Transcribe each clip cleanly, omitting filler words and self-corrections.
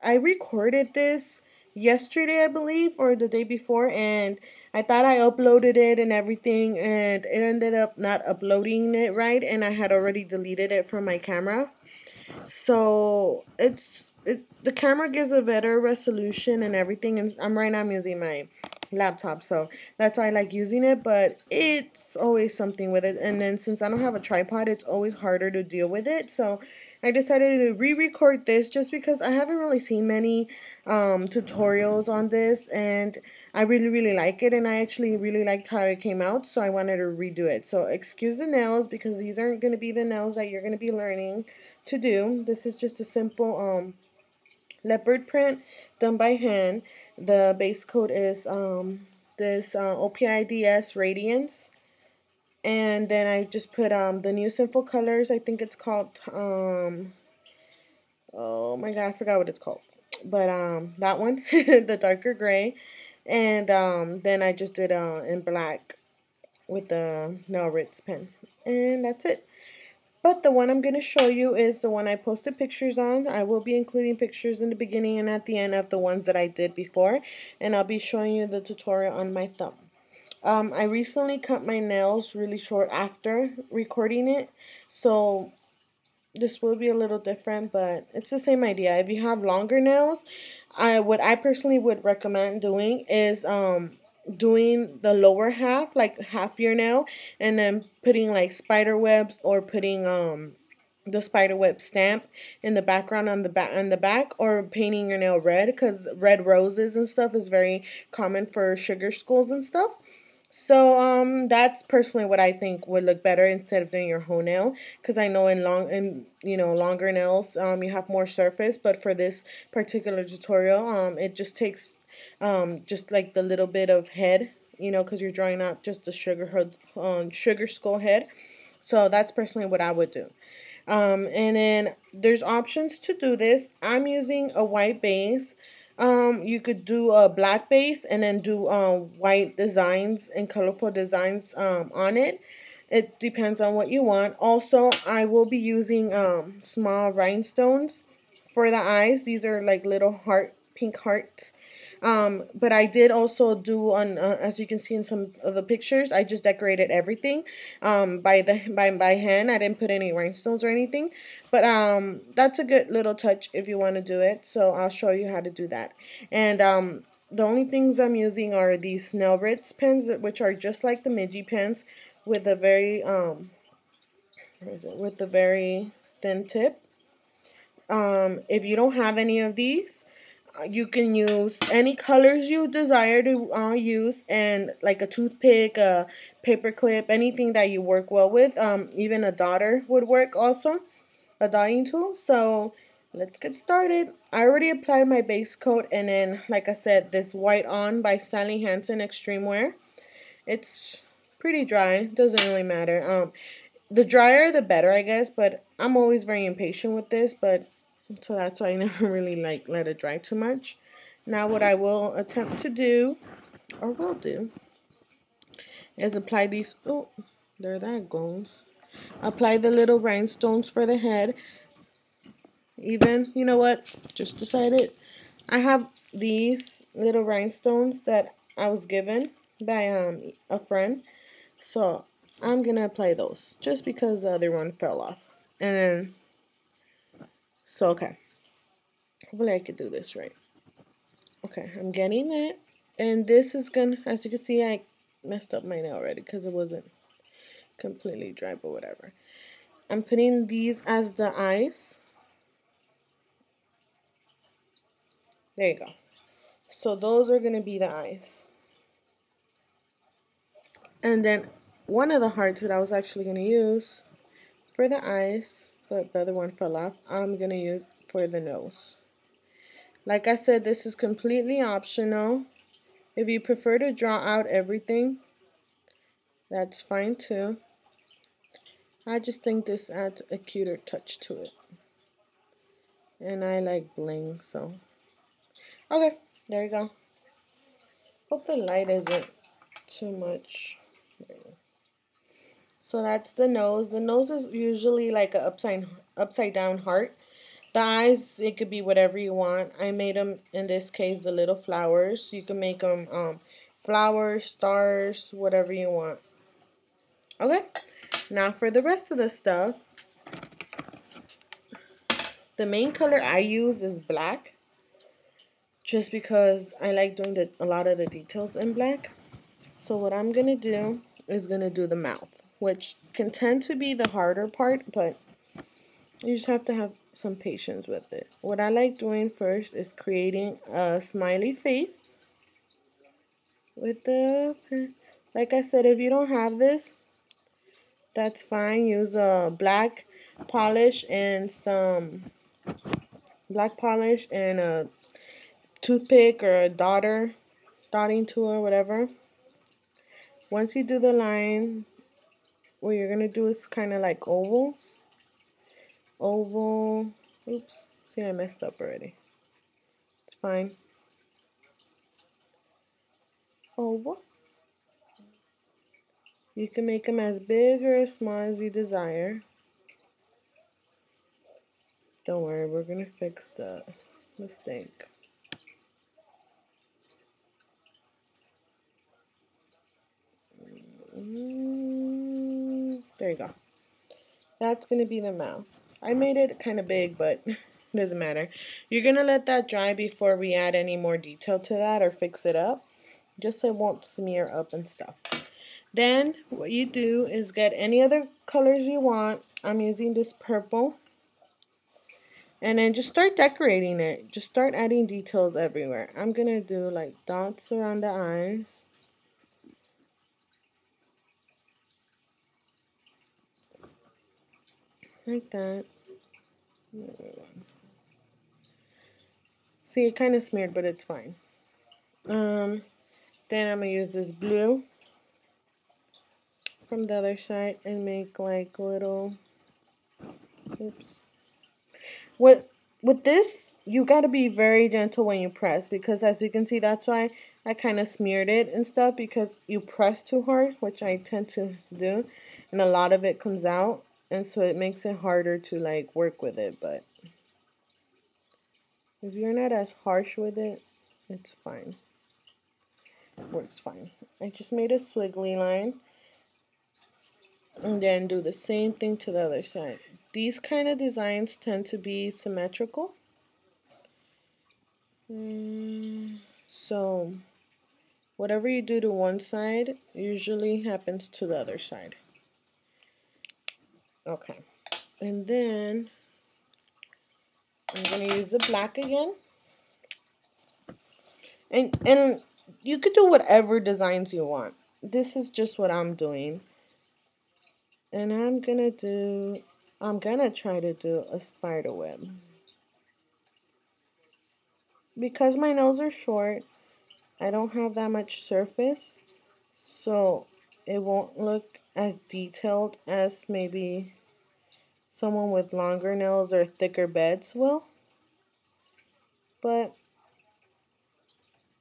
I recorded this yesterday, I believe, or the day before, and I thought I uploaded it and everything, and it ended up not uploading it right, and I had already deleted it from my camera. So the camera gives a better resolution and everything, and I'm using my laptop, so that's why I like using it. But it's always something with it, and then since I don't have a tripod, it's always harder to deal with it. So I decided to re-record this just because I haven't really seen many tutorials on this, and I really like it, and I actually really liked how it came out, so I wanted to redo it. So excuse the nails because these aren't going to be the nails that you're going to be learning to do. This is just a simple leopard print done by hand. The base coat is this OPIDS Radiance. And then I just put the new Simple Colors. I think it's called oh my god, I forgot what it's called. But that one, the darker gray. And then I just did in black with the nail Ritz pen. And that's it. But the one I'm going to show you is the one I posted pictures on. I will be including pictures in the beginning and at the end of the ones that I did before. And I'll be showing you the tutorial on my thumb. I recently cut my nails really short after recording it. So this will be a little different, but it's the same idea. If you have longer nails, what I personally would recommend doing is doing the lower half, like half your nail, and then putting like spider webs or putting the spider web stamp in the background on the back, or painting your nail red, because red roses and stuff is very common for sugar skulls and stuff. So that's personally what I think would look better instead of doing your whole nail, because I know in longer nails you have more surface, but for this particular tutorial it just takes just like the little bit of head, because you're drawing out just the sugar skull head. So that's personally what I would do. And then there's options to do this. I'm using a white base. You could do a black base and then do white designs and colorful designs on it. It depends on what you want. Also, I will be using small rhinestones for the eyes. These are like little pink hearts. But I did also do on as you can see in some of the pictures, I just decorated everything by hand. I didn't put any rhinestones or anything, but that's a good little touch if you want to do it. So I'll show you how to do that. And the only things I'm using are these Nail Ritz pens, which are just like the Midgie pens, with a very where is it? With a very thin tip. If you don't have any of these, you can use any colors you desire to use, and like a toothpick, a paper clip, anything that you work well with. Even a daughter would work also, a dotting tool. So let's get started. I already applied my base coat, and then like I said, this White On by Sally Hansen Extreme Wear. It's pretty dry, doesn't really matter. The drier the better, I guess, but I'm always very impatient with this, but so that's why I never really like let it dry too much. Now what I will attempt to do, or will do, is apply these, oh, there that goes. Apply the little rhinestones for the head. Even, you know what, just decided, I have these little rhinestones that I was given by a friend. So I'm going to apply those just because the other one fell off. And then, so okay. Hopefully I could do this right. Okay, I'm getting it. And this is gonna, as you can see, I messed up mine already because it wasn't completely dry, but whatever. I'm putting these as the eyes. There you go. So those are gonna be the eyes. And then one of the hearts that I was actually gonna use for the eyes, but the other one fell off, I'm gonna use for the nose. Like I said, this is completely optional. If you prefer to draw out everything, that's fine too. I just think this adds a cuter touch to it. And I like bling, so. Okay, there you go. Hope the light isn't too much. So that's the nose. The nose is usually like a upside down heart. The eyes, it could be whatever you want. I made them, in this case, the little flowers. You can make them flowers, stars, whatever you want. Okay, now for the rest of the stuff, the main color I use is black, just because I like doing a lot of the details in black. So what I'm going to do is going to do the mouth, which can tend to be the harder part, but you just have to have some patience with it. What I like doing first is creating a smiley face with the, like I said, if you don't have this, that's fine. Use a polish and some black polish and a toothpick or a dotting tool or whatever. Once you do the line, what you're going to do is kind of like ovals. Oval. Oops. See, I messed up already. It's fine. Oval. You can make them as big or as small as you desire. Don't worry, we're going to fix the mistake. There you go. That's going to be the mouth. I made it kind of big, but it doesn't matter. You're going to let that dry before we add any more detail to that or fix it up, just so it won't smear up and stuff. Then what you do is get any other colors you want. I'm using this purple. And then just start decorating it. Just start adding details everywhere. I'm going to do like dots around the eyes. Like that. See, it kind of smeared, but it's fine. Then I'm going to use this blue from the other side and make like little, oops. With this, you got to be very gentle when you press, because as you can see, that's why I kind of smeared it and stuff, because you press too hard, which I tend to do, and a lot of it comes out, and so it makes it harder to like work with it. But if you're not as harsh with it, it's fine. It works fine. I just made a squiggly line. And then do the same thing to the other side. These kind of designs tend to be symmetrical. So whatever you do to one side usually happens to the other side. Okay. And then I'm going to use the black again. And you could do whatever designs you want. This is just what I'm doing. And I'm going to try to do a spider web. Because my nails are short, I don't have that much surface, so it won't look as detailed as maybe someone with longer nails or thicker beds will. But,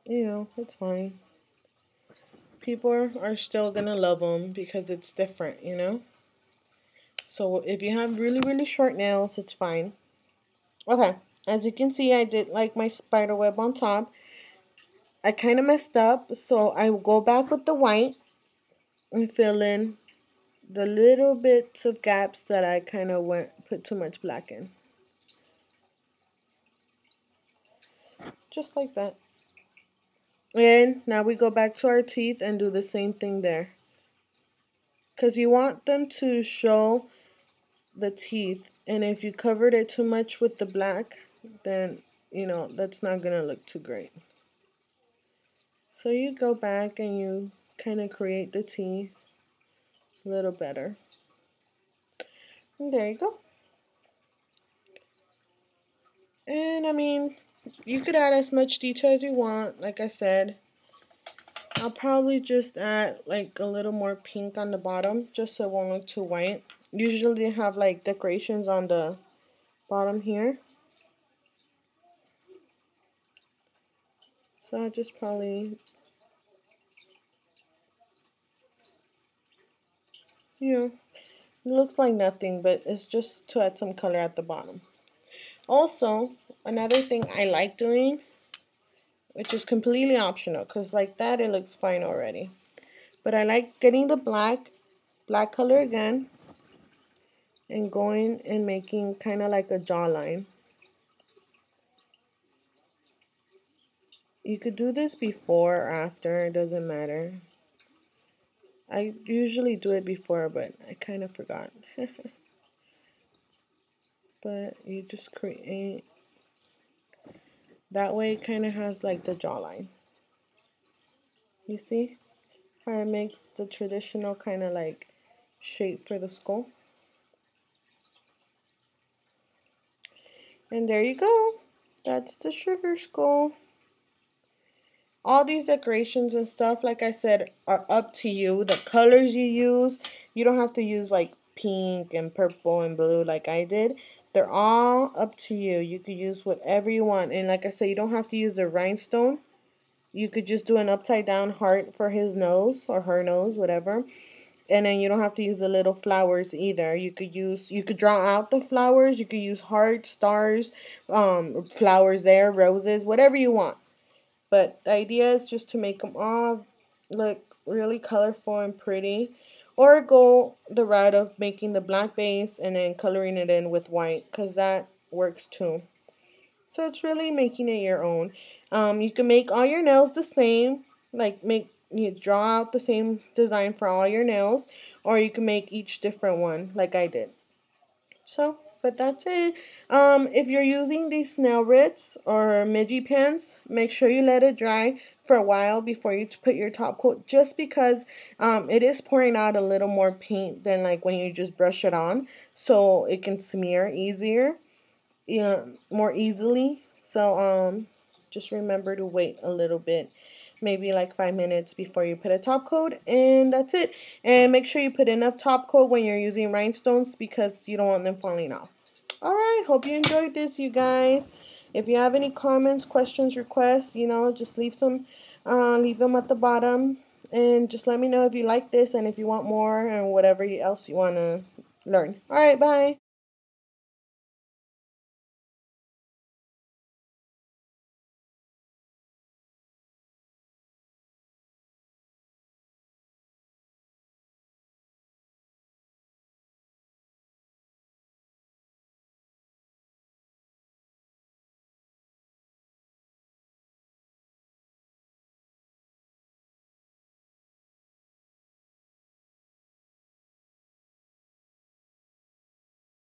you know, it's fine. People are still going to love them because it's different, you know? So if you have really, really short nails, it's fine. Okay, as you can see, I did like my spider web on top. I kind of messed up, so I will go back with the white and fill in the little bits of gaps that I kind of put too much black in. Just like that. And now we go back to our teeth and do the same thing there. Because you want them to show the teeth. And if you covered it too much with the black, then, you know, that's not going to look too great. So you go back and you kind of create the teeth a little better. And there you go. And I mean, you could add as much detail as you want, like I said. I'll probably just add like a little more pink on the bottom, just so it won't look too white. Usually they have like decorations on the bottom here. So I'll just probably, you know, it looks like nothing, but it's just to add some color at the bottom. Also, another thing I like doing, which is completely optional, because like that it looks fine already. But I like getting the black color again, and going and making kind of like a jawline. You could do this before or after, it doesn't matter. I usually do it before, but I kind of forgot. But you just create, that way it kind of has like the jawline. You see how it makes the traditional kind of like shape for the skull? And there you go. That's the sugar skull. All these decorations and stuff, like I said, are up to you. The colors you use, you don't have to use like pink and purple and blue like I did. They're all up to you. You could use whatever you want. And like I said, you don't have to use a rhinestone. You could just do an upside down heart for his nose or her nose, whatever. And then you don't have to use the little flowers either. You could draw out the flowers. You could use hearts, stars, flowers there, roses, whatever you want. But the idea is just to make them all look really colorful and pretty. Or go the route of making the black base and then coloring it in with white, because that works too. So it's really making it your own. You can make all your nails the same, like you draw out the same design for all your nails, or you can make each different one, like I did. So, but that's it. If you're using these snail writs or midgie pens, make sure you let it dry for a while before you put your top coat, just because it is pouring out a little more paint than like when you just brush it on, so it can smear easier, yeah, more easily. So just remember to wait a little bit, maybe like 5 minutes before you put a top coat, and that's it. And make sure you put enough top coat when you're using rhinestones, because you don't want them falling off. All right, hope you enjoyed this, you guys. If you have any comments, questions, requests, just leave them at the bottom, and just let me know if you like this and if you want more and whatever else you want to learn. All right, bye.